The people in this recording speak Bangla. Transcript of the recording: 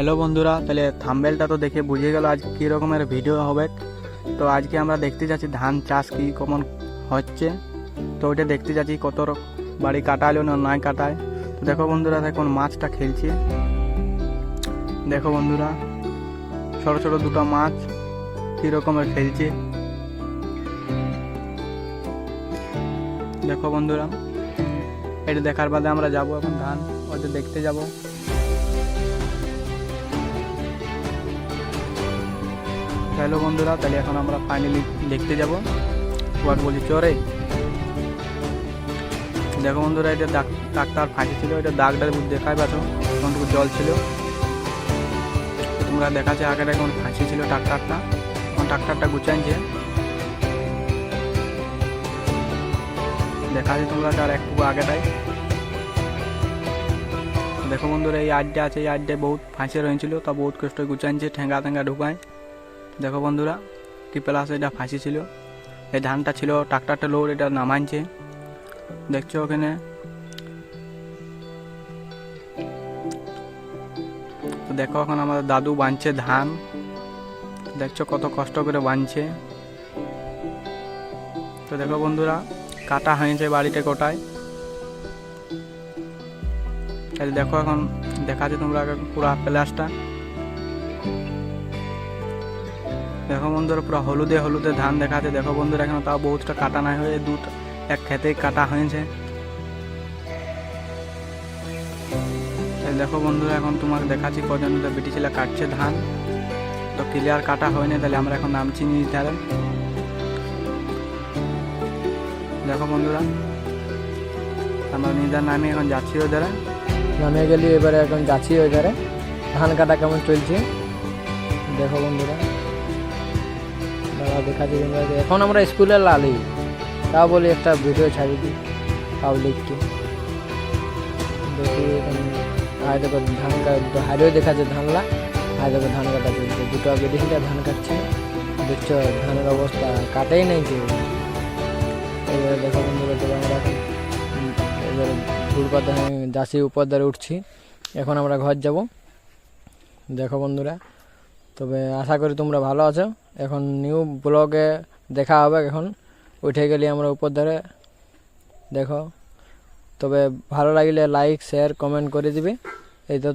হ্যালো বন্ধুরা, তাহলে থাম্বনেলটা তো দেখে বুঝে গেল আজ কী রকমের ভিডিও হবে। তো আজকে আমরা দেখতে যাচ্ছি ধান চাষ কী কেমন হচ্ছে। তো ওইটা দেখতে যাচ্ছি কত বাড়ি কাটাইলো না নাই কাটায়। তো দেখো বন্ধুরা, এখন মাছটা খেলছে। দেখো বন্ধুরা, ছোট ছোট দুটো মাছ কী রকমের খেলছে। দেখো বন্ধুরা, এটা দেখার বাদে আমরা যাবো এখন ধান ওইটা দেখতে যাব। হ্যালো বন্ধুরা, তাহলে এখন আমরা ফাইনালি দেখতে যাব। ওয়াক বলি চরে। দেখো বন্ধুরা, এটা ডাক্তার ফাঁসি ছিল, এটা দাগটা দেখাই পাচ্ছ কোনটুকু জল ছিল। তোমরা দেখাচ্ছে আগেটা কেমন ফাঁসি ছিল ট্রাক্টারটা, এখন ট্রাক্টারটা গুছাইছে দেখাচ্ছে তোমরা তার একটু আগেটাই। দেখো বন্ধুরা, এই আড্ডা আছে, এই আড্ডায় বহুত ফাঁসি রয়েছিল, তা বহুত কষ্ট গুছাইছে ঠেঙ্গা ঠেঙ্গা ঢুকায়। দেখো বন্ধুরা, কি প্লাস এটা ফাঁসি ছিল, এই ধানটা ছিল ট্রাক্টারটা লোড, এটা নামাইছে দেখছো ওখানে। তো দেখো এখন আমাদের দাদু বাঁধছে ধান, দেখছো কত কষ্ট করে বাঁধছে। তো দেখো বন্ধুরা, কাটা হয়েছে বাড়িতে কোটায়। তাহলে দেখো এখন দেখাচ্ছে তোমরা পুরা প্লাসটা। দেখো বন্ধুরা, পুরো হলুদে হলুদে ধান দেখাচ্ছে। দেখো বন্ধুরা, এখন তাও বহুতটা কাটা নাই হয়ে এক খেতেই কাটা হয়েছে। দেখো বন্ধুরা, এখন তোমাকে দেখাচ্ছি কজন বেটি ছেলে কাটছে ধান। তো ক্লিয়ার কাটা হয়নি, তাহলে আমরা এখন নামছি নিতে হবে। দেখো বন্ধুরা, আমরা নিদার নামে এখন যাচ্ছি ওধারে, নামে গেলি এবারে এখন যাচ্ছি ওই ধারে। ধান কাটা কেমন চলছে দেখো বন্ধুরা, দাদা দেখাচ্ছি তোমরা। এখন আমরা স্কুলে লালি, তাও বলি একটা ভিডিও ছাড়ি দিই পাবলিককে। দেখি আর দেখো ধান কাটা হারিয়েও দেখাচ্ছে ধানলা, আর দেখো ধান কাটা চলছে। দুটো বেরিয়ে ধান কাটছে, দেখছো ধানের অবস্থা কাটেই নেই কেউ। এবারে দেখো বন্ধুরা, তবে আমরা এখন এবারে ফুটপাতে যাচ্ছি, উপর দ্বারে উঠছি। এখন আমরা ঘর যাব। দেখো বন্ধুরা, তবে আশা করি তোমরা ভালো আছো। এখন নিউ ব্লগে দেখা হবে। এখন উঠে গেলে আমরা উপর ধারে। দেখো, তবে ভালো লাগলে লাইক শেয়ার কমেন্ট করে দিবে। এই তো